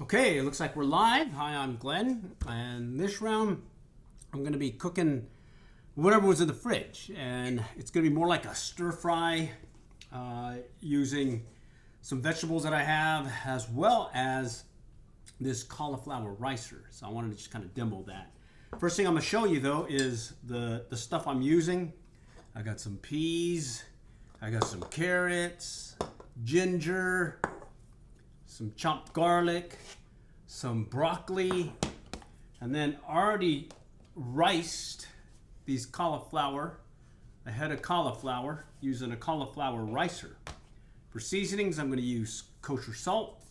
Okay, it looks like we're live. Hi, I'm Glenn, and this round I'm going to be cooking whatever was in the fridge, and it's going to be more like a stir fry using some vegetables that I have, as well as this cauliflower ricer. So I wanted to just kind of demo that. First thing I'm going to show you though is the stuff I'm using. I got some peas, I got some carrots, ginger, some chopped garlic, some broccoli, and then already riced these cauliflower, a head of cauliflower, using a cauliflower ricer. For seasonings, I'm going to use kosher salt,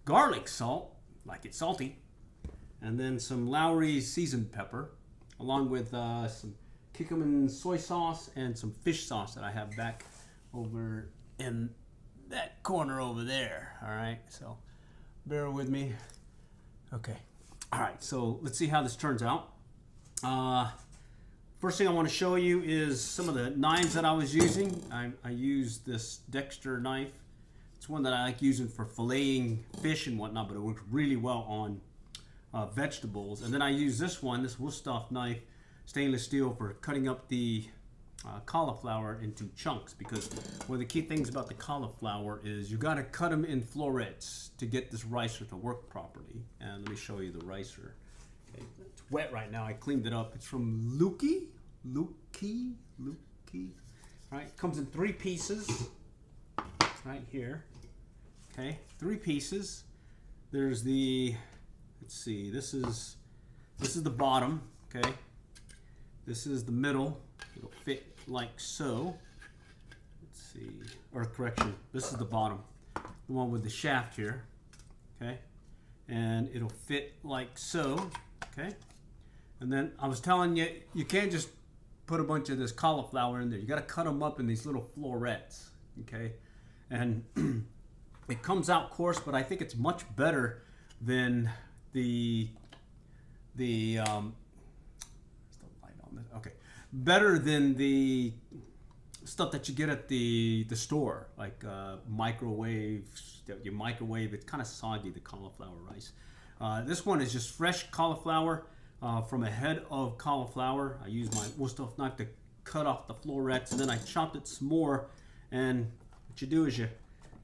garlic salt, like it's salty, and then some Lowry's seasoned pepper, along with some Kikkoman soy sauce and some fish sauce that I have back over in that corner over there. All right, so bear with me. Okay, all right, so let's see how this turns out. First thing I want to show you is some of the knives that I was using. I used this Dexter knife. It's one that I like using for filleting fish and whatnot, but it works really well on vegetables. And then I use this one, this Wusthof knife, stainless steel, for cutting up the cauliflower into chunks, because one of the key things about the cauliflower is you got to cut them in florets to get this ricer to work properly. And let me show you the ricer. Okay, it's wet right now. I cleaned it up. It's from Luki. All right, it comes in 3 pieces right here. Okay, 3 pieces. There's the, let's see, this is the bottom. Okay, this is the middle. It'll fit like so. Let's see, or correction, this is the bottom, the one with the shaft here. Okay, and it'll fit like so. Okay, and then I was telling you, you can't just put a bunch of this cauliflower in there. You got to cut them up in these little florets. Okay, and it comes out coarse, but I think it's much better than okay, better than the stuff that you get at the store, like microwaves that you microwave. It's kind of soggy, the cauliflower rice. This one is just fresh cauliflower from a head of cauliflower. I use my Wusthof knife to cut off the florets, and then I chopped it some more. And what you do is you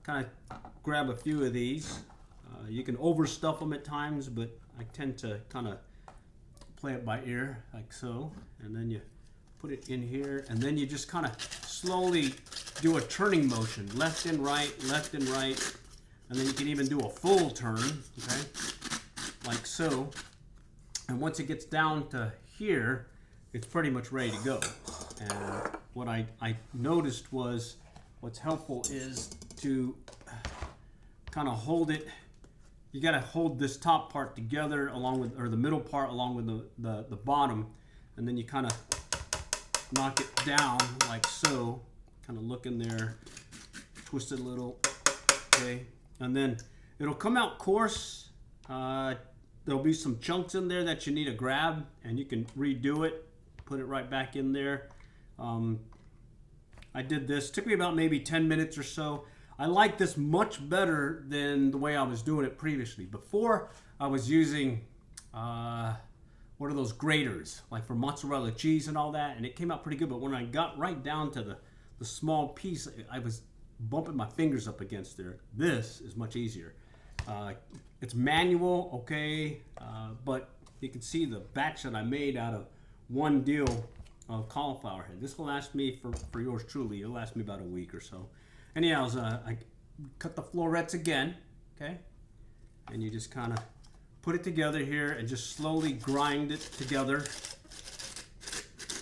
kind of grab a few of these. You can overstuff them at times, but I tend to kind of play it by ear, like so. And then you put it in here, and then you just kind of slowly do a turning motion, left and right, and then you can even do a full turn, okay, like so. And once it gets down to here, it's pretty much ready to go. And what I noticed was, what's helpful is to kind of hold it. You got to hold this top part together along with, or the middle part along with the bottom, and then you kind of knock it down like so, kind of look in there, twist it a little, okay, and then it'll come out coarse. There'll be some chunks in there that you need to grab, and you can redo it, put it right back in there. I did this, took me about maybe 10 minutes or so. I like this much better than the way I was doing it previously. Before, I was using what are those graters, like for mozzarella cheese and all that, and it came out pretty good. But when I got right down to the small piece, I was bumping my fingers up against there. This is much easier. It's manual, okay, but you can see the batch that I made out of one deal of cauliflower head. This will last me, for yours truly, it'll last me about a week or so. Anyhow, I cut the florets again, okay, and you just kind of put it together here and just slowly grind it together,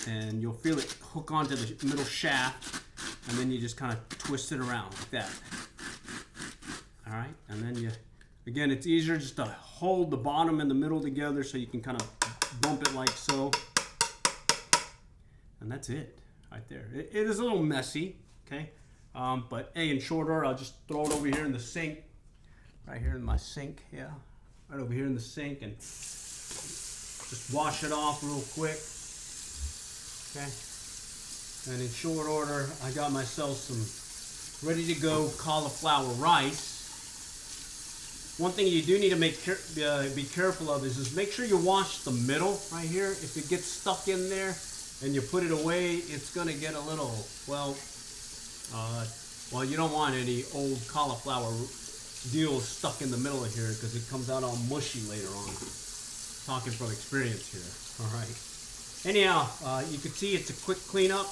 and you'll feel it hook onto the middle shaft, and then you just kind of twist it around like that. All right, and then you, again, it's easier just to hold the bottom and the middle together so you can kind of bump it like so, and that's it right there. It is a little messy, okay, but hey, in short order, I'll just throw it over here in the sink, right here in my sink, yeah, right over here in the sink, and just wash it off real quick, okay. And in short order, I got myself some ready to go cauliflower rice. one thing you do need to be careful of is make sure you wash the middle right here. If it gets stuck in there and you put it away, it's going to get a little, well, you don't want any old cauliflower deal stuck in the middle of here because it comes out all mushy later on. Talking from experience here. All right. Anyhow, you can see it's a quick cleanup.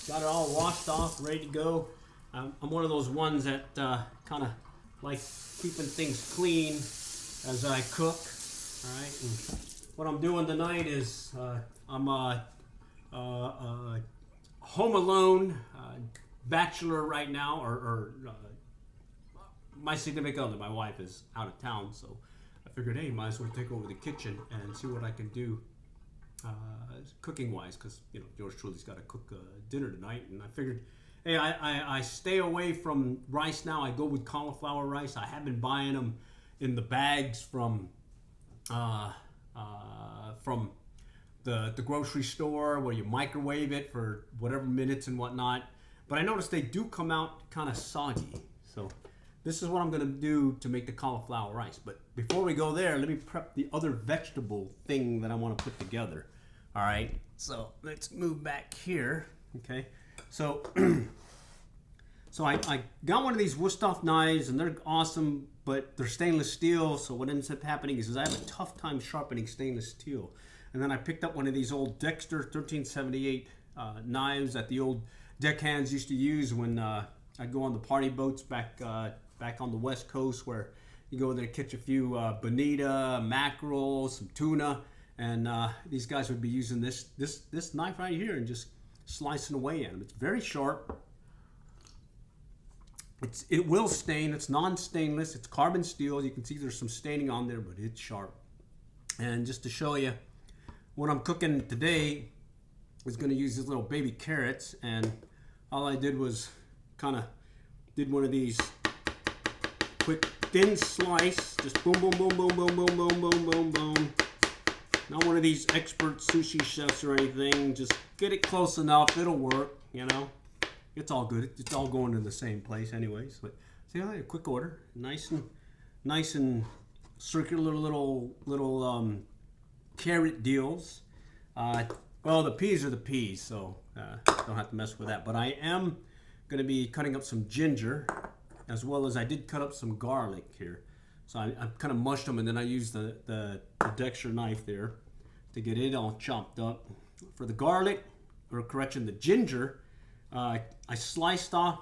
Got it all washed off, ready to go. I'm one of those ones that kind of like keeping things clean as I cook. All right. And what I'm doing tonight is I'm home alone, bachelor right now, or my significant other, my wife, is out of town, so I figured, hey, might as well take over the kitchen and see what I can do cooking wise, because George truly's got to cook dinner tonight, and I figured, hey, I stay away from rice now. I go with cauliflower rice. I have been buying them in the bags from the grocery store where you microwave it for whatever minutes and whatnot. But I noticed they do come out kind of soggy. So this is what I'm going to do to make the cauliflower rice. But before we go there, let me prep the other vegetable thing that I want to put together. All right, so let's move back here. Okay, so I got one of these Wusthof knives, and they're awesome, but they're stainless steel. So what ends up happening is I have a tough time sharpening stainless steel. And then I picked up one of these old Dexter 1378 knives that the old deckhands used to use when I'd go on the party boats back on the West Coast, where you go there, catch a few bonita, mackerel, some tuna, and these guys would be using this knife right here and just slicing away at them. It's very sharp. It will stain. It's non-stainless. It's carbon steel. You can see there's some staining on there, but it's sharp. And just to show you what I'm cooking today is going to use these little baby carrots, and all I did was kind of did one of these quick thin slice, just boom, boom, boom, boom, boom, boom, boom, boom, boom, boom. Not one of these expert sushi chefs or anything. Just get it close enough. It'll work, It's all good. It's all going to the same place anyways. But see, a quick order. Nice and circular little carrot deals. Well, the peas are the peas, so don't have to mess with that. But I am going to be cutting up some ginger, as well as I did cut up some garlic here. So I kind of mushed them, and then I used the Dexter knife there to get it all chopped up. For the garlic, or correction, the ginger, I sliced off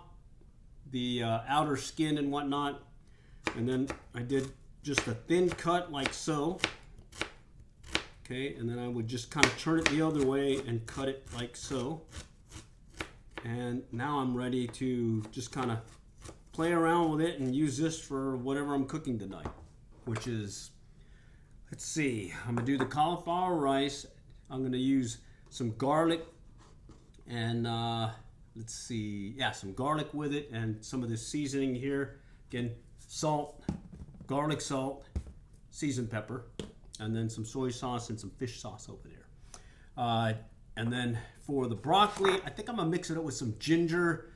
the outer skin and whatnot, and then I did just a thin cut like so. Okay, and then I would just kind of turn it the other way and cut it like so. And now I'm ready to just kind of play around with it and use this for whatever I'm cooking tonight, which is, let's see, I'm going to do the cauliflower rice. I'm going to use some garlic and let's see, some garlic with it, and some of this seasoning here. Again, salt, garlic salt, seasoned pepper, and then some soy sauce and some fish sauce over there. And then for the broccoli, I think I'm gonna mix it up with some ginger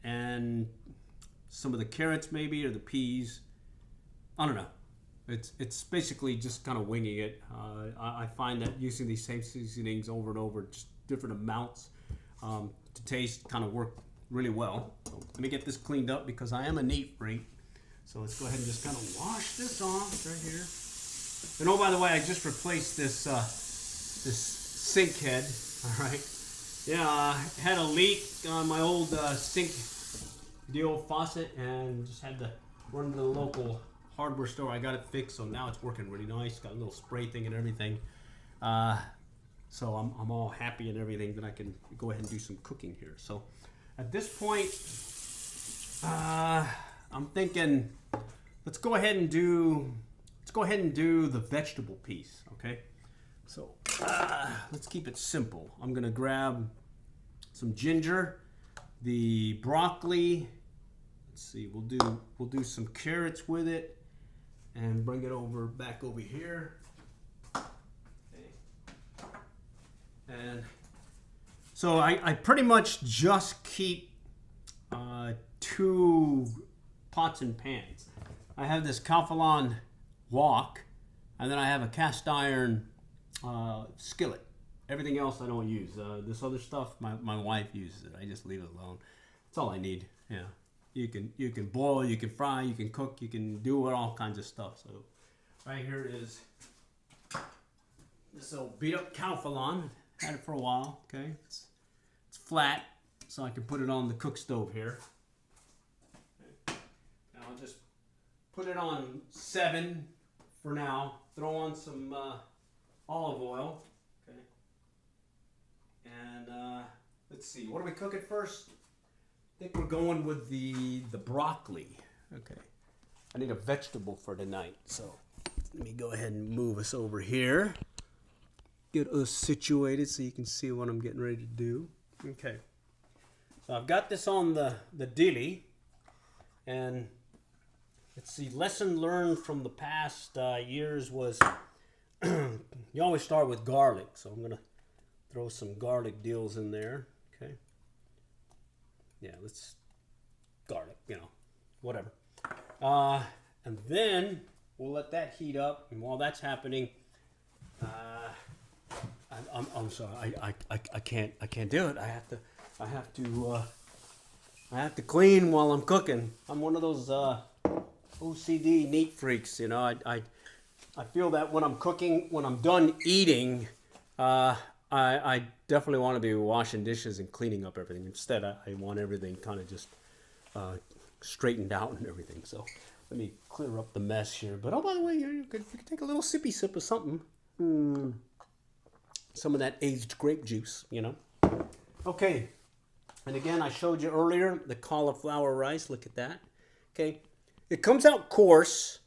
and some of the carrots maybe, or the peas. I don't know. It's basically just kind of winging it. I find that using these same seasonings over and over, just different amounts to taste, kind of work really well. So let me get this cleaned up because I am a neat freak. So let's go ahead and just kind of wash this off right here. And oh, by the way, I just replaced this sink head. All right. Yeah, I had a leak on my old sink, the old faucet, and just had to run to the local hardware store. I got it fixed, so now it's working really nice. Got a little spray thing and everything. So I'm all happy and everything that I can go ahead and do some cooking here. So at this point, I'm thinking, let's go ahead and do the vegetable piece, okay? So let's keep it simple. I'm gonna grab some ginger, the broccoli. Let's see, we'll do some carrots with it, and bring it back over here. Okay. And so I pretty much just keep 2 pots and pans. I have this Calphalon wok, and then I have a cast iron skillet. Everything else I don't use. This other stuff, my wife uses it. I just leave it alone. That's all I need. Yeah, you can boil, you can fry, you can cook, you can do all kinds of stuff. So right here is this old beat up Calphalon. Had it for a while. Okay, it's flat, so I can put it on the cook stove here. Okay. Now I'll just put it on 7 for now. Throw on some olive oil. Okay. And let's see. What are we cooking first? I think we're going with the broccoli. Okay. I need a vegetable for tonight, so let me go ahead and move us over here. Get us situated so you can see what I'm getting ready to do. Okay. So I've got this on the dilly, and let's see. Lesson learned from the past years was you always start with garlic. So I'm gonna throw some garlic deals in there. Okay. Yeah, let's garlic. Whatever. And then we'll let that heat up, and while that's happening, I'm sorry. I can't do it. I have to clean while I'm cooking. I'm one of those OCD neat freaks. I feel that when I'm cooking, when I'm done eating, I definitely want to be washing dishes and cleaning up everything. Instead, I want everything kind of just straightened out and everything. So let me clear up the mess here. But oh, by the way, you could take a little sippy sip of something. Some of that aged grape juice, Okay. And again, I showed you earlier the cauliflower rice. Look at that. Okay. It comes out coarse.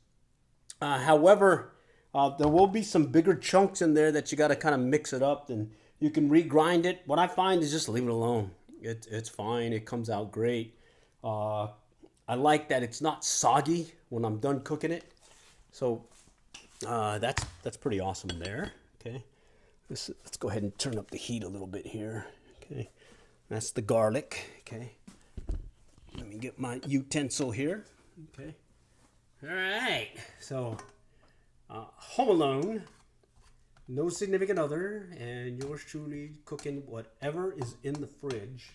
However, there will be some bigger chunks in there that you got to kind of mix it up, and you can regrind it. What I find is just leave it alone. It's fine. It comes out great. I like that it's not soggy when I'm done cooking it. So that's pretty awesome there. Okay. Let's go ahead and turn up the heat a little bit here. Okay. That's the garlic. Okay. Let me get my utensil here. Okay. All right. So, home alone, no significant other, and yours truly cooking whatever is in the fridge.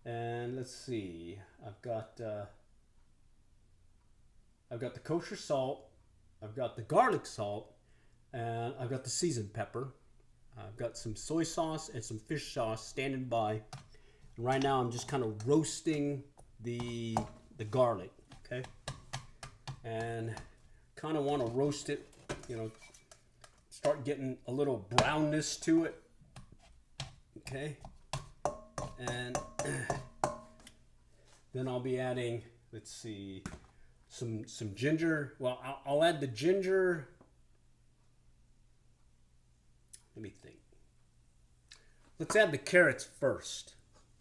And let's see. I've got the kosher salt. I've got the garlic salt, and I've got the seasoned pepper. I've got some soy sauce and some fish sauce standing by. And right now I'm just kind of roasting the garlic, okay? And kind of want to roast it, start getting a little brownness to it, okay? And then I'll be adding, let's see, some ginger. Well, I'll add the ginger. Let me think. Let's add the carrots first,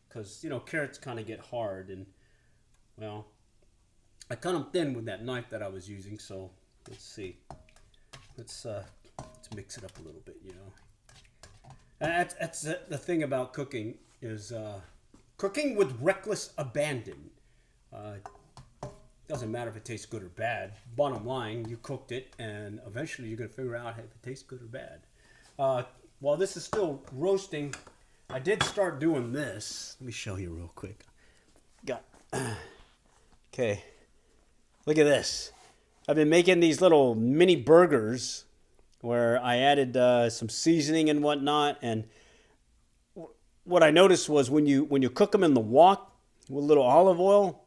because carrots kind of get hard, and well, I cut them thin with that knife that I was using. So let's see. Let's mix it up a little bit. That's the thing about cooking is cooking with reckless abandon. Doesn't matter if it tastes good or bad. Bottom line, you cooked it, and eventually you're gonna figure out if it tastes good or bad. While this is still roasting, I did start doing this. Let me show you real quick. Okay, look at this. I've been making these little mini burgers where I added some seasoning and whatnot. And what I noticed was when you cook them in the wok with a little olive oil,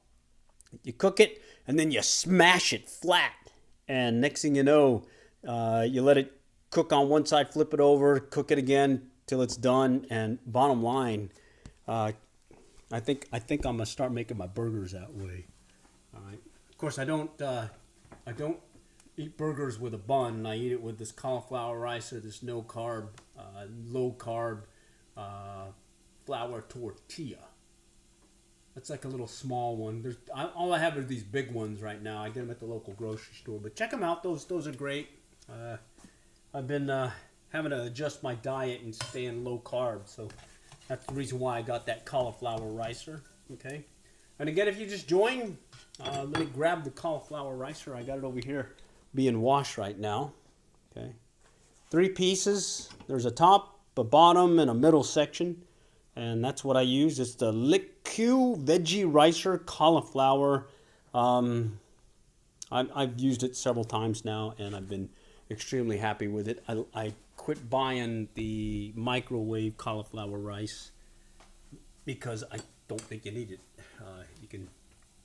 you cook it and then you smash it flat. And next thing you know, you let it cook on one side, flip it over, cook it again till it's done. And bottom line, I think I'm gonna start making my burgers that way. All right. Of course, I don't eat burgers with a bun. I eat it with this cauliflower rice or this no carb, low carb flour tortilla. That's like a little small one. All I have are these big ones right now. I get them at the local grocery store, but check them out. Those are great. I've been having to adjust my diet and staying low carb, so that's the reason why I got that cauliflower ricer. Okay, And again, if you just join, let me grab the cauliflower ricer. I got it over here being washed right now. Okay, 3 pieces. There's a top, a bottom, and a middle section. And that's what I use. It's the LickQ Veggie Ricer Cauliflower. I've used it several times now, and I've been extremely happy with it. I quit buying the microwave cauliflower rice because I don't think you need it. You can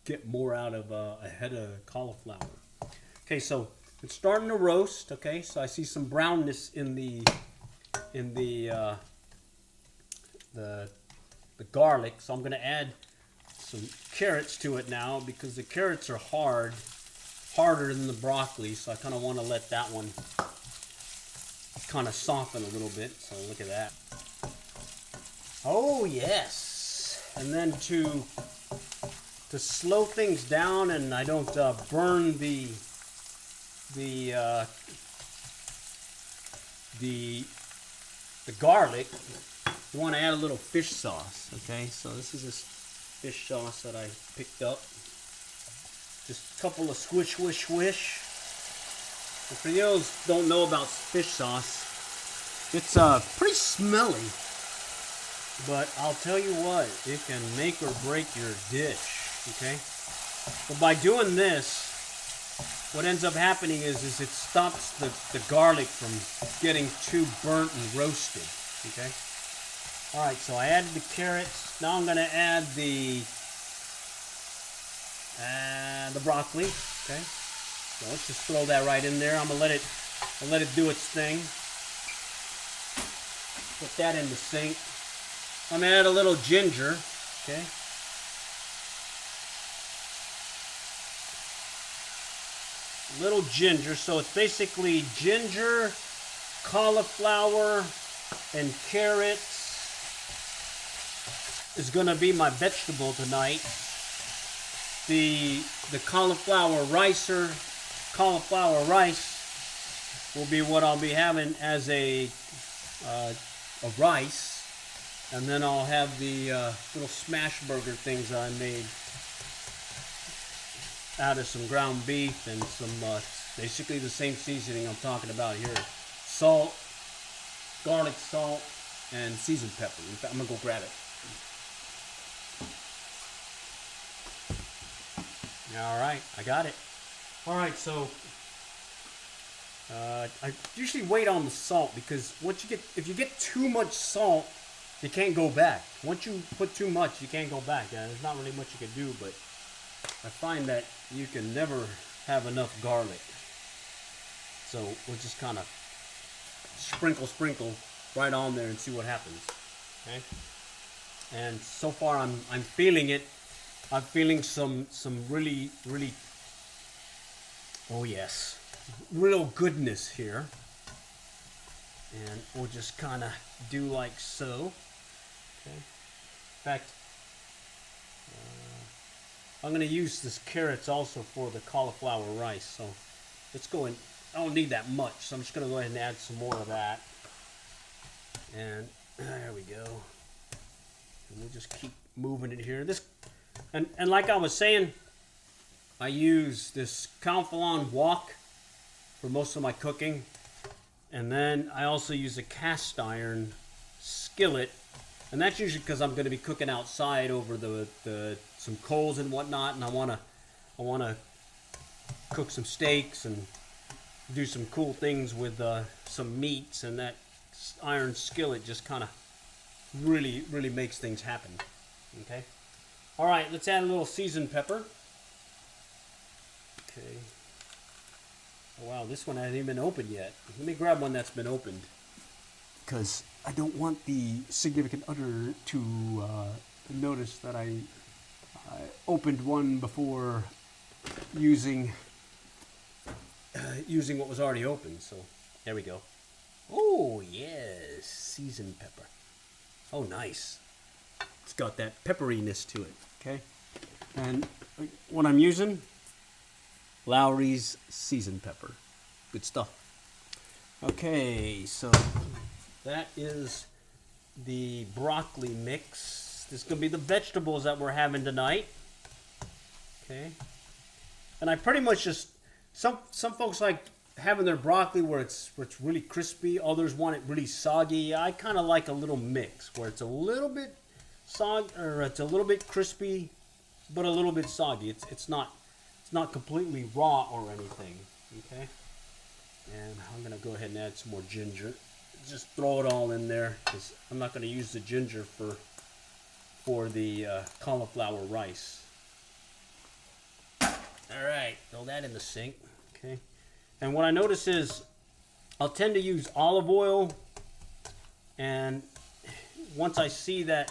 get more out of a head of cauliflower. Okay, so it's starting to roast. Okay, so I see some brownness in the garlic. So I'm going to add some carrots to it now because the carrots are harder than the broccoli. So I kind of want to let that one kind of soften a little bit. So look at that. Oh yes. And then to slow things down and I don't burn the garlic, you want to add a little fish sauce. Okay, so this is this fish sauce that I picked up. Just a couple of swish, swish, swish. And for those who don't know about fish sauce, it's pretty smelly. But I'll tell you what, it can make or break your dish. Okay? But by doing this, what ends up happening is it stops the garlic from getting too burnt and roasted. Okay? Alright, so I added the carrots. Now I'm going to add the broccoli. Okay? So let's just throw that right in there. I'm going to let it do its thing. Put that in the sink. I'm going to add a little ginger. Okay? Little ginger, so it's basically ginger, cauliflower, and carrots is going to be my vegetable tonight. The cauliflower rice will be what I'll be having as a rice, and then I'll have the little smash burger things that I made out of some ground beef and some basically the same seasoning I'm talking about here. Salt, garlic salt, and seasoned pepper. In fact, I'm gonna go grab it. Alright, I got it. Alright, so I usually wait on the salt because if you get too much salt, you can't go back. Once you put too much, you can't go back. There's not really much you can do, but I find that you can never have enough garlic. So we'll just kind of sprinkle right on there and see what happens. Okay? And so far I'm feeling it. I'm feeling some really, oh yes, real goodness here. And we'll just kind of do like so. Okay? In fact, I'm going to use this carrots also for the cauliflower rice. So let's go in. I don't need that much, so I'm just going to go ahead and add some more of that. And there we go. And we'll just keep moving it here. And like I was saying, I use this Calphalon wok for most of my cooking. And then I also use a cast iron skillet. And that's usually because I'm going to be cooking outside over some coals and whatnot, and I want to cook some steaks and do some cool things with some meats, and that iron skillet just kind of really makes things happen. Okay. All right, let's add a little seasoned pepper. Okay. Oh, wow, this one hasn't even been opened yet. Let me grab one that's been opened, because I don't want the significant other to notice that I opened one before using what was already open. So there we go. Oh yes, seasoned pepper. Oh nice. It's got that pepperiness to it. Okay, and what I'm using, Lowry's seasoned pepper. Good stuff. Okay, so that is the broccoli mix. This is going to be the vegetables that we're having tonight. Okay. And I pretty much just, some folks like having their broccoli where it's really crispy. Others want it really soggy. I kind of like a little mix where it's a little bit it's a little bit crispy, but a little bit soggy. It's not completely raw or anything. Okay. And I'm gonna go ahead and add some more ginger. Just throw it all in there because I'm not gonna use the ginger for the cauliflower rice. All right, throw that in the sink. Okay. And what I notice is I'll tend to use olive oil, and once I see that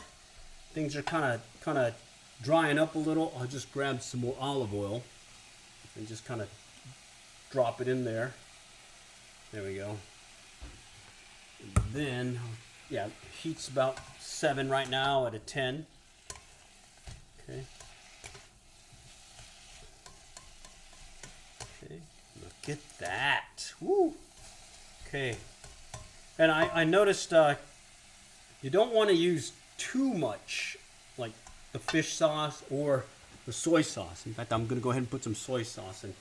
things are kind of drying up a little, I'll just grab some more olive oil and just kind of drop it in there. There we go. And then, yeah, heat's about 7 right now at a 10. Okay. Okay. Look at that. Woo. Okay. And I noticed you don't want to use too much, like the fish sauce or the soy sauce. In fact, I'm going to go ahead and put some soy sauce in.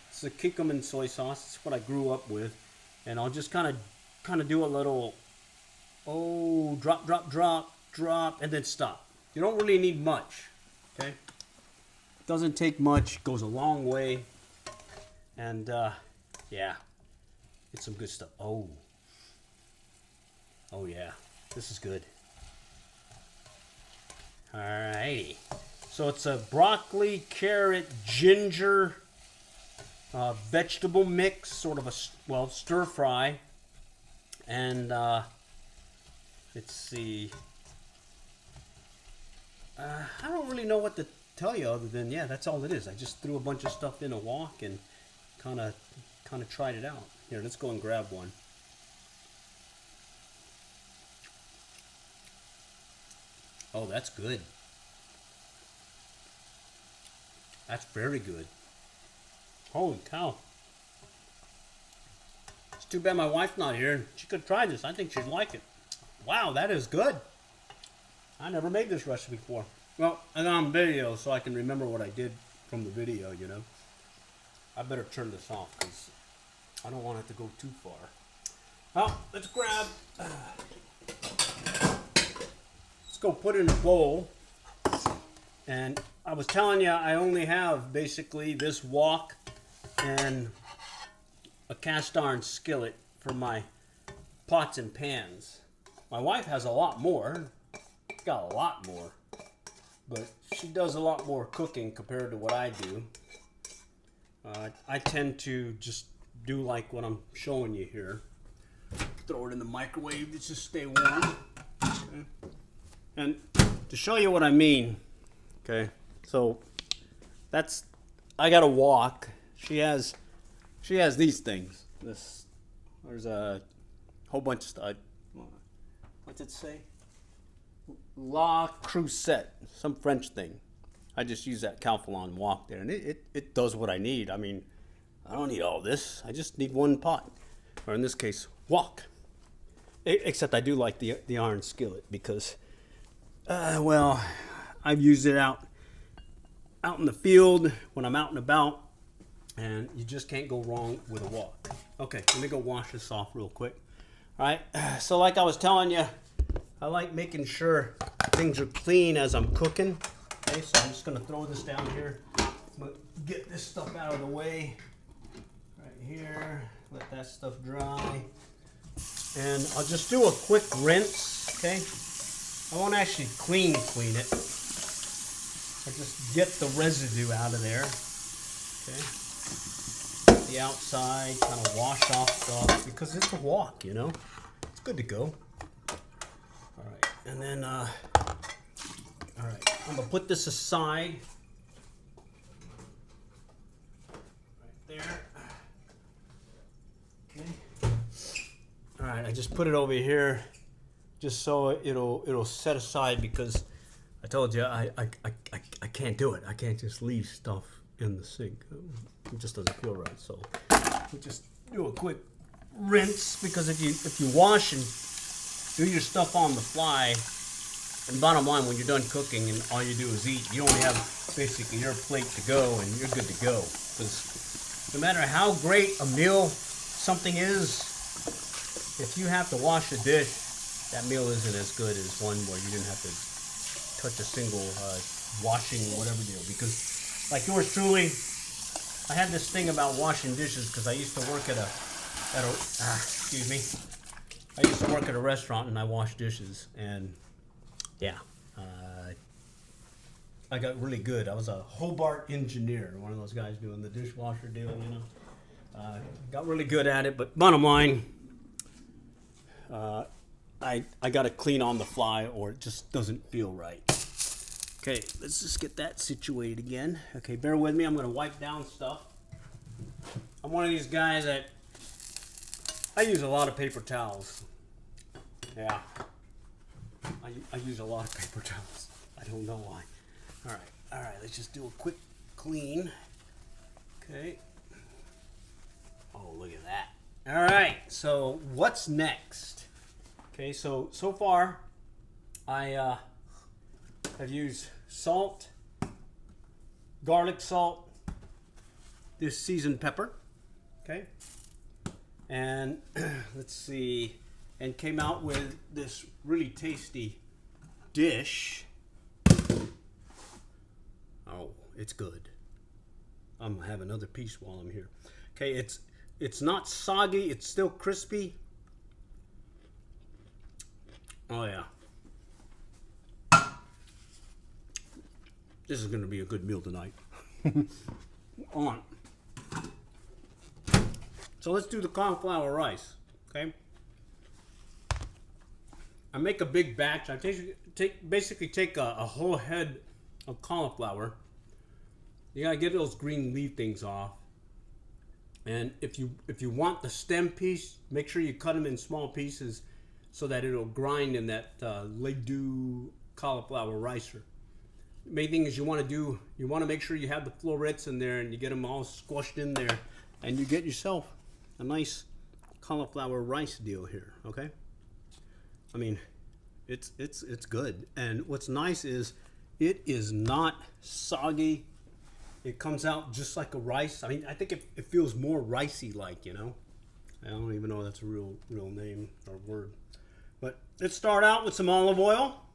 It's the Kikkoman soy sauce. It's what I grew up with. And I'll just kind of do a little, drop, drop, drop, drop, and then stop. You don't really need much, okay? Doesn't take much, goes a long way. And, yeah, it's some good stuff. Oh, yeah, this is good. Alrighty. So it's a broccoli, carrot, ginger, vegetable mix, sort of a, stir fry. And let's see. I don't really know what to tell you other than, yeah, that's all it is. I just threw a bunch of stuff in a wok and kind of tried it out. Here, let's go and grab one. Oh, that's good. That's very good. Holy cow. It's too bad my wife's not here. She could try this. I think she'd like it. Wow, that is good. I never made this recipe before. Well, I'm on video so I can remember what I did from the video, you know. I better turn this off because I don't want it to go too far. Well, let's grab... let's go put it in a bowl. And I was telling you, I only have basically this wok and a cast iron skillet for my pots and pans. My wife has a lot more. Got a lot more. But she does a lot more cooking compared to what I do. I tend to just do like what I'm showing you here. Throw it in the microwave to just stay warm. Okay. And to show you what I mean, okay, so that's, I got a wok. She has these things. There's a whole bunch of stuff. What's it say? La Crusette, some French thing. I just use that Calphalon wok there, and it does what I need. I mean, I don't need all this. I just need one pot, or in this case, wok. Except I do like the iron skillet because, well, I've used it out in the field when I'm out and about, and you just can't go wrong with a wok. Okay, let me go wash this off real quick. All right, so like I was telling you, I like making sure things are clean as I'm cooking. Okay, so I'm just gonna throw this down here. I'm gonna get this stuff out of the way. Right here, let that stuff dry. And I'll just do a quick rinse, okay? I won't actually clean it. I just get the residue out of there, okay? The outside, kind of wash off stuff because it's a wok, you know? It's good to go. All right, and then, all right, I'm gonna put this aside. Right there. Okay. All right, I just put it over here just so it'll set aside because I told you I can't do it. I can't just leave stuff in the sink. It just doesn't feel right. So we'll just do a quick rinse because if you wash and do your stuff on the fly, And bottom line, when you're done cooking and all you do is eat, you only have basically your plate to go and you're good to go. Because no matter how great a meal something is, if you have to wash a dish, that meal isn't as good as one where you didn't have to touch a single washing or whatever deal. Because like yours truly, I had this thing about washing dishes because I used to work at a excuse me. I used to work at a restaurant and I washed dishes, and yeah, I got really good. I was a Hobart engineer, one of those guys doing the dishwasher deal, you know. Got really good at it, but bottom line, I got to clean on the fly or it just doesn't feel right. Okay, let's just get that situated again. Okay, bear with me. I'm going to wipe down stuff. I'm one of these guys that I use a lot of paper towels. Yeah, I use a lot of paper towels. I don't know why. All right, let's just do a quick clean. Okay. Oh, look at that. All right, so what's next? Okay, so far I have used salt, garlic salt, this seasoned pepper, okay, and let's see, and came out with this really tasty dish. Oh, it's good. I'm gonna have another piece while I'm here. Okay, it's not soggy, it's still crispy. Oh yeah. This is gonna be a good meal tonight. On. So let's do the cauliflower rice, okay? I make a big batch. I basically take a whole head of cauliflower. You gotta get those green leaf things off. And if you want the stem piece, make sure you cut them in small pieces so that it'll grind in that Ledoux cauliflower ricer. The main thing is you want to make sure you have the florets in there and you get them all squashed in there, and you get yourself a nice cauliflower rice deal here. Okay, I mean, it's good, and what's nice is it is not soggy. It comes out just like a rice. I mean, I think it feels more ricey like, you know. I don't even know if that's a real name or word. But let's start out with some olive oil.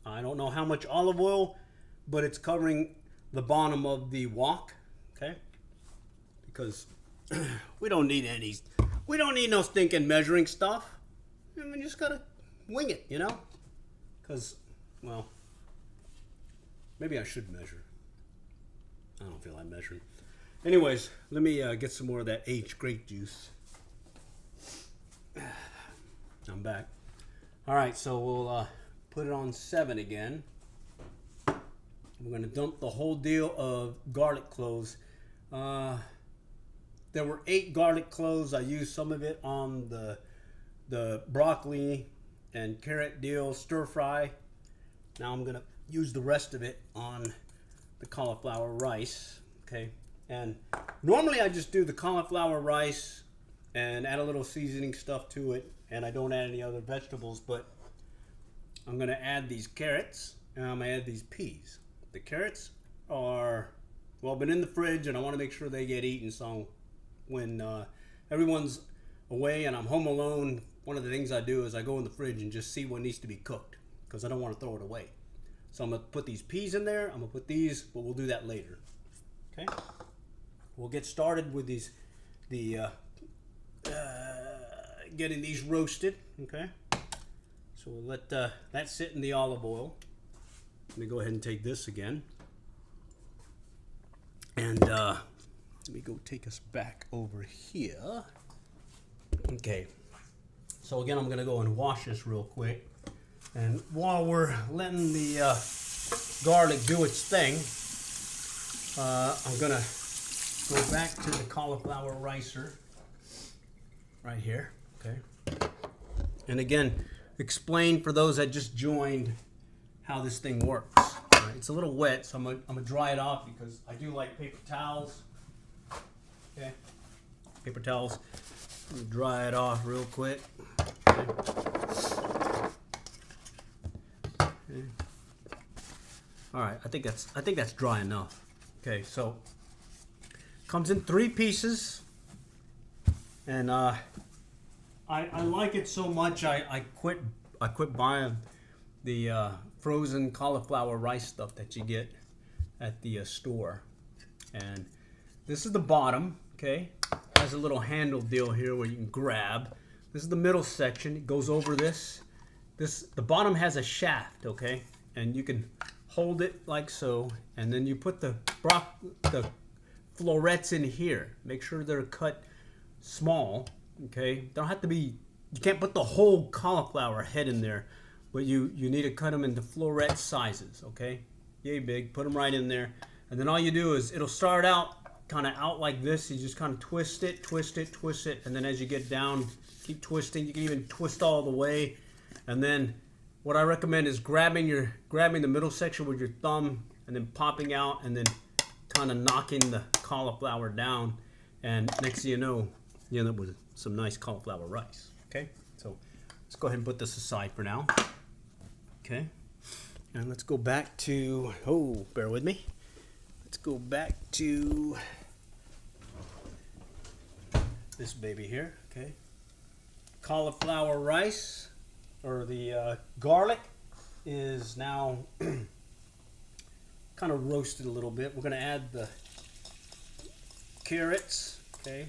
I don't know how much olive oil, but it's covering the bottom of the wok, okay? Because we don't need no stinking measuring stuff. I mean, just gotta wing it, you know? Because, well, maybe I should measure. I don't feel like measuring. Anyways, let me get some more of that aged grape juice. I'm back. All right, so we'll put it on 7 again. We're gonna dump the whole deal of garlic cloves. There were 8 garlic cloves. I used some of it on the broccoli and carrot deal stir fry. Now I'm gonna use the rest of it on the cauliflower rice, okay? And normally I just do the cauliflower rice and add a little seasoning stuff to it, and I don't add any other vegetables, but I'm gonna add these carrots and I'm gonna add these peas. The carrots are, well, been in the fridge and I wanna make sure they get eaten, so when everyone's away and I'm home alone, one of the things I do is I go in the fridge and just see what needs to be cooked, because I don't want to throw it away. So I'm going to put these peas in there. I'm going to put these, but we'll do that later. Okay? We'll get started with getting these roasted. Okay? So we'll let that sit in the olive oil. Let me go ahead and take this again. And let me go take us back over here. Okay. So again, I'm going to go and wash this real quick. And while we're letting the garlic do its thing, I'm gonna go back to the cauliflower ricer right here, okay? And again, explain for those that just joined how this thing works. Right? It's a little wet, so I'm gonna dry it off because I do like paper towels. Okay, paper towels. Dry it off real quick. Okay. Okay. All right, I think that's dry enough. Okay, so comes in 3 pieces, and I like it so much I quit buying the frozen cauliflower rice stuff that you get at the store. And this is the bottom. Okay, has a little handle deal here where you can grab. This is the middle section. It goes over this. The bottom has a shaft. Okay, and you can hold it like so, and then you put the florets in here. Make sure they're cut small. Okay, don't have to be. You can't put the whole cauliflower head in there, but you need to cut them into floret sizes. Okay, yay big. Put them right in there, and then all you do is it'll start out kind of out like this. You just kind of twist it, and then as you get down, keep twisting. You can even twist all the way, and then what I recommend is grabbing the middle section with your thumb and then popping out and then kind of knocking the cauliflower down, and next thing you know, you end up with some nice cauliflower rice. Okay, so let's go ahead and put this aside for now. Okay, and let's go back to, bear with me. Let's go back to this baby here. Okay, cauliflower rice, or the garlic, is now kind of roasted a little bit. We're going to add the carrots. Okay,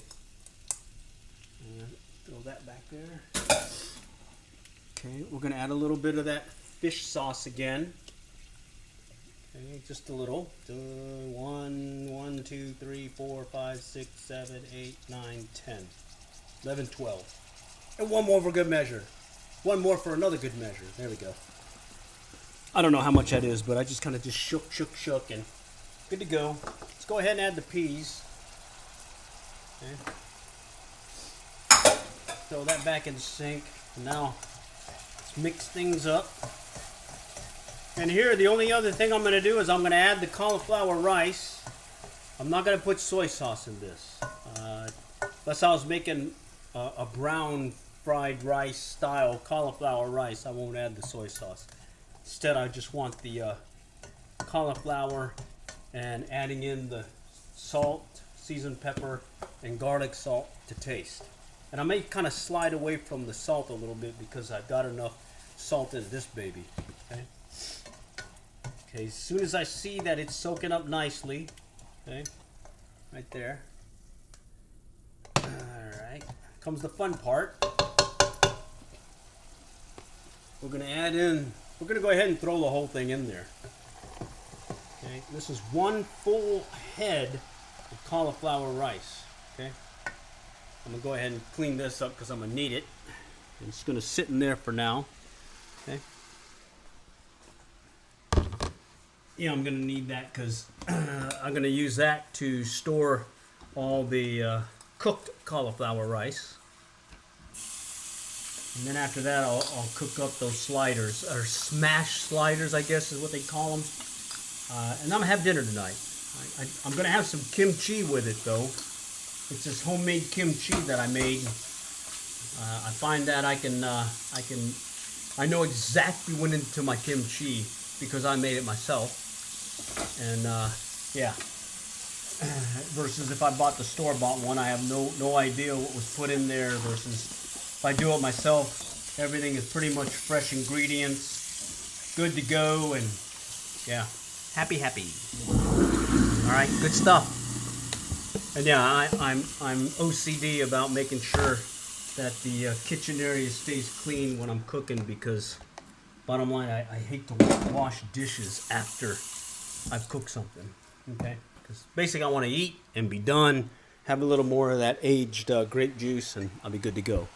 and throw that back there. Okay, we're going to add a little bit of that fish sauce again. Okay, just a little. 1, 2, 3, 4, 5, 6, 7, 8, 9, 10, 11, 12. And one more for good measure. One more for another good measure. There we go. I don't know how much that is, but I just kind of just shook, and good to go. Let's go ahead and add the peas. Okay. Throw that back in the sink. And now let's mix things up. And here, the only other thing I'm going to do is I'm going to add the cauliflower rice. I'm not going to put soy sauce in this. Unless I was making a brown fried rice style cauliflower rice, I won't add the soy sauce. Instead, I just want the cauliflower and adding in the salt, seasoned pepper, and garlic salt to taste. And I may kind of slide away from the salt a little bit because I've got enough salt in this baby. Okay. Okay, as soon as I see that it's soaking up nicely, okay, right there. Alright, comes the fun part. We're going to go ahead and throw the whole thing in there. Okay, this is 1 full head of cauliflower rice. Okay, I'm going to go ahead and clean this up because I'm going to need it. It's going to sit in there for now. Okay. Yeah, I'm going to need that because I'm going to use that to store all the cooked cauliflower rice. And then after that, I'll cook up those sliders, or smash sliders, I guess is what they call them. And I'm going to have dinner tonight. I'm going to have some kimchi with it, though. It's this homemade kimchi that I made. I find that I know exactly what went into my kimchi because I made it myself. And yeah, versus if I bought the store-bought one, I have no idea what was put in there. Versus if I do it myself, everything is pretty much fresh ingredients, good to go, and yeah, happy. All right, good stuff. And yeah, I'm OCD about making sure that the kitchen area stays clean when I'm cooking because, bottom line, I hate to wash dishes after I've cooked something, okay? Because basically I want to eat and be done, have a little more of that aged grape juice, and I'll be good to go.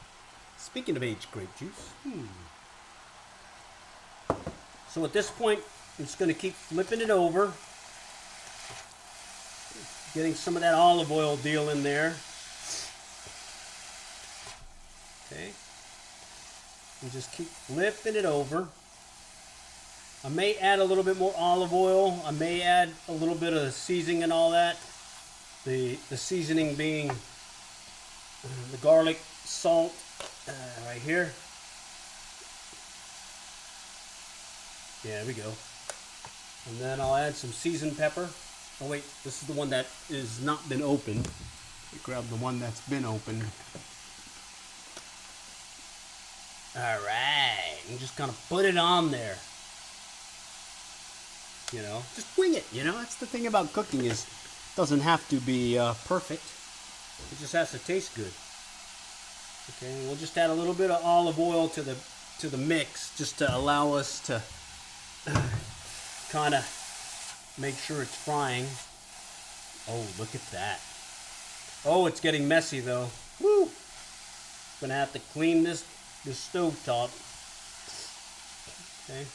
Speaking of aged grape juice, so at this point, I'm just going to keep flipping it over, getting some of that olive oil deal in there. Okay, and just keep flipping it over. I may add a little bit more olive oil. I may add a little bit of seasoning and all that. The seasoning being the garlic, salt, right here. Yeah, there we go. And then I'll add some seasoned pepper. Oh wait, this is the one that is not been opened. Grab the one that's been opened. Alright, and just kind of put it on there. You know, just wing it, you know? That's the thing about cooking is it doesn't have to be perfect. It just has to taste good. Okay, and we'll just add a little bit of olive oil to the mix just to allow us to kind of make sure it's frying. Oh, look at that. Oh, it's getting messy though. Woo! Gonna have to clean this stove top. Okay.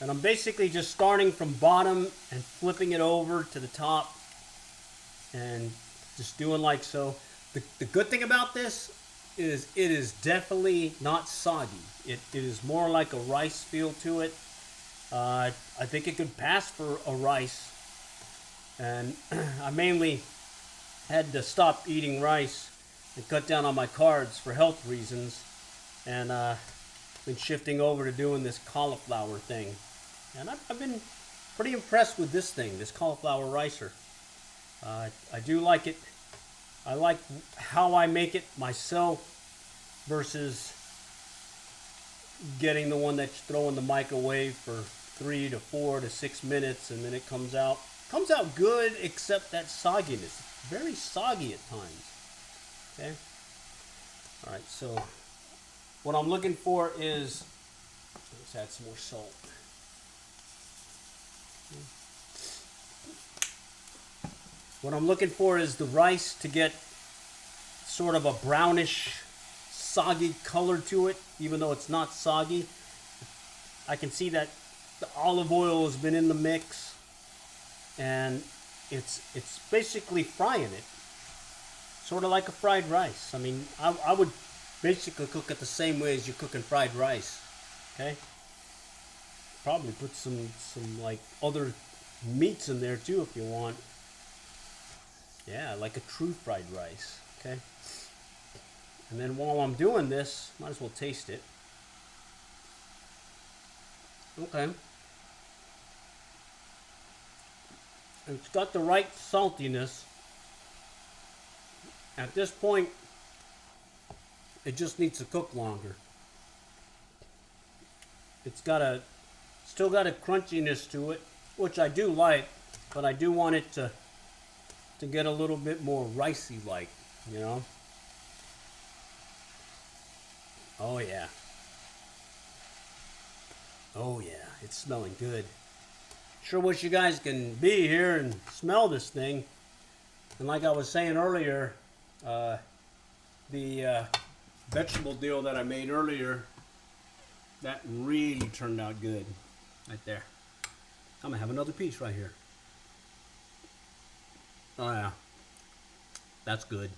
And I'm basically just starting from bottom and flipping it over to the top and just doing like so. The good thing about this is it is definitely not soggy. It is more like a rice feel to it. I think it could pass for a rice. And I mainly had to stop eating rice and cut down on my carbs for health reasons. And been shifting over to doing this cauliflower thing. And I've been pretty impressed with this thing, this cauliflower ricer. I do like it. I like how I make it myself versus getting the one that you throw in the microwave for 3 to 4 to 6 minutes and then it comes out good, except that sogginess. Very soggy at times. Okay. All right. So what I'm looking for is, let's add some more salt. What I'm looking for is the rice to get sort of a brownish, soggy color to it, even though it's not soggy. I can see that the olive oil has been in the mix, and it's basically frying it, sort of like a fried rice. I mean, I would basically cook it the same way as you're cooking fried rice. Okay. Probably put some like other meats in there too if you want. Yeah, like a true fried rice. Okay. And then while I'm doing this, might as well taste it. Okay. It's got the right saltiness. At this point, it just needs to cook longer. It's still got a crunchiness to it, which I do like, but I do want it to get a little bit more ricey like, you know? Oh yeah. Oh yeah, it's smelling good. Sure wish you guys can be here and smell this thing. And like I was saying earlier, the vegetable deal that I made earlier, that really turned out good. Right there. I'm gonna have another piece right here. Oh yeah. That's good.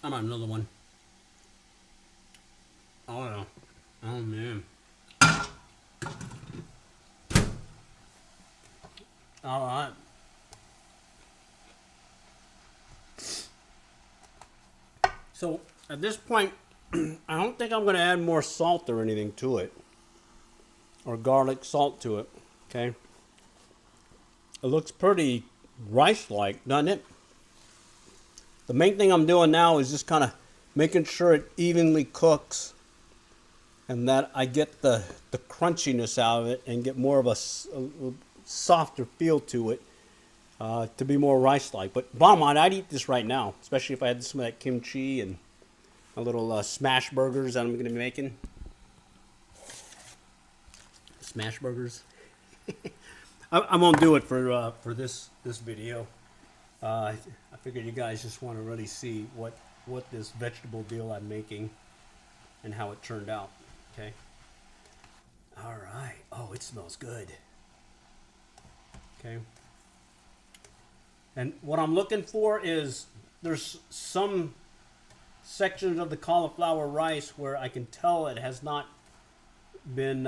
I'm on another one. Oh yeah. Oh man. Alright. So at this point, I don't think I'm going to add more salt or anything to it. Or garlic salt to it. Okay. It looks pretty rice-like, doesn't it? The main thing I'm doing now is just kind of making sure it evenly cooks. And that I get the crunchiness out of it and get more of a softer feel to it. To be more rice-like. But bottom line, I'd eat this right now. Especially if I had some of that kimchi and a little smash burgers that I'm going to be making. Smash burgers. I won't do it for this video. I figured you guys just want to really see what this vegetable deal I'm making and how it turned out. Okay. All right. Oh, it smells good. Okay. And what I'm looking for is there's some sections of the cauliflower rice where I can tell it has not been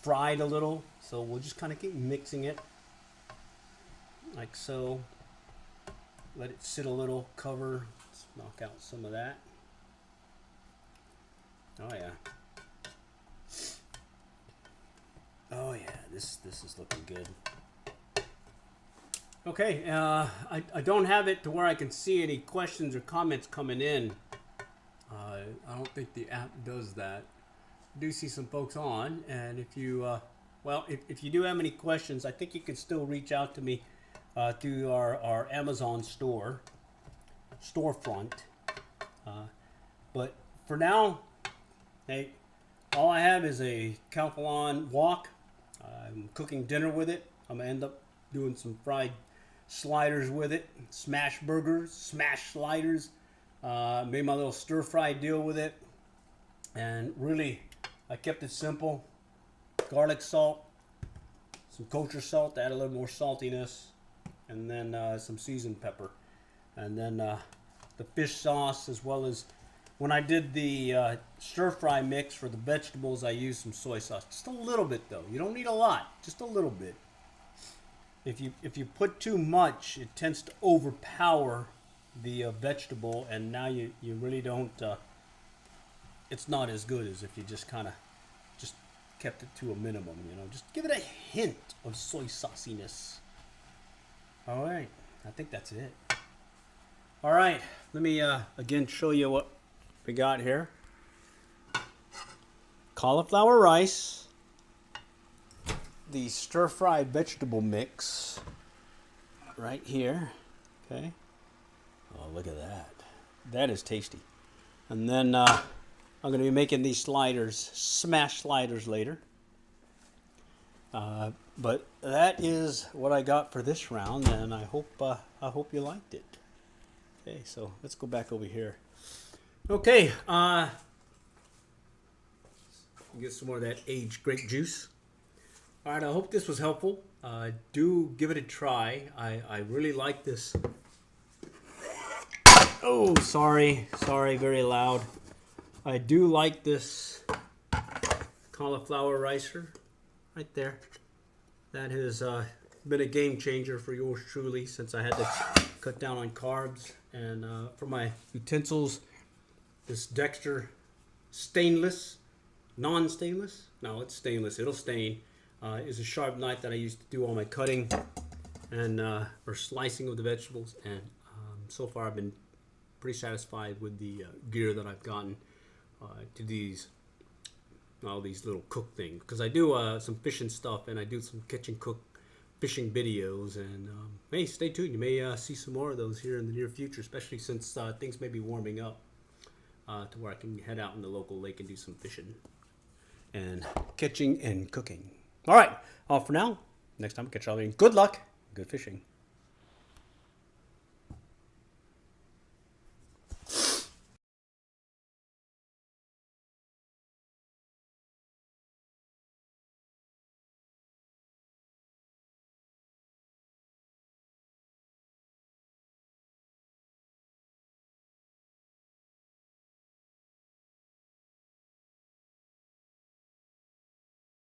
fried a little. So we'll just kind of keep mixing it like so. Let it sit a little, cover. Let's knock out some of that. Oh yeah. Oh yeah, this is looking good. Okay, I don't have it to where I can see any questions or comments coming in. I don't think the app does that. I do see some folks on, and if you, well, if you do have any questions, I think you can still reach out to me through our Amazon storefront. But for now, hey, all I have is a Calphalon wok. I'm cooking dinner with it. I'm gonna end up doing some fried sliders with it, smash burgers, smash sliders. Made my little stir fry deal with it, and really, I kept it simple. Garlic salt, some kosher salt to add a little more saltiness, and then some seasoned pepper, and then the fish sauce, as well as when I did the stir fry mix for the vegetables, I used some soy sauce, just a little bit though. You don't need a lot, just a little bit. If you put too much, it tends to overpower the vegetable, and now you really don't. It's not as good as if you just kind of just kept it to a minimum. You know, just give it a hint of soy sauciness. All right, I think that's it. All right, let me again show you what we got here. Cauliflower rice, the stir-fry vegetable mix right here. Okay. Oh, look at that. That is tasty. And then I'm going to be making these sliders, smash sliders later. But that is what I got for this round, and I hope you liked it. Okay, so let's go back over here. Okay, get some more of that aged grape juice. All right, I hope this was helpful. Do give it a try. I really like this. Oh, sorry, very loud. I do like this cauliflower ricer right there. That has been a game changer for yours truly, since I had to cut down on carbs. And for my utensils, this Dexter stainless, non-stainless? No, it's stainless, it'll stain. Is a sharp knife that I used to do all my cutting and or slicing of the vegetables. And so far I've been pretty satisfied with the gear that I've gotten to these little cook things, because I do some fishing stuff, and I do some kitchen cook fishing videos, and hey, stay tuned. You may see some more of those here in the near future, especially since things may be warming up to where I can head out in the local lake and do some fishing and catching and cooking. All right, all for now. Next time, catch y'all. Good luck, good fishing.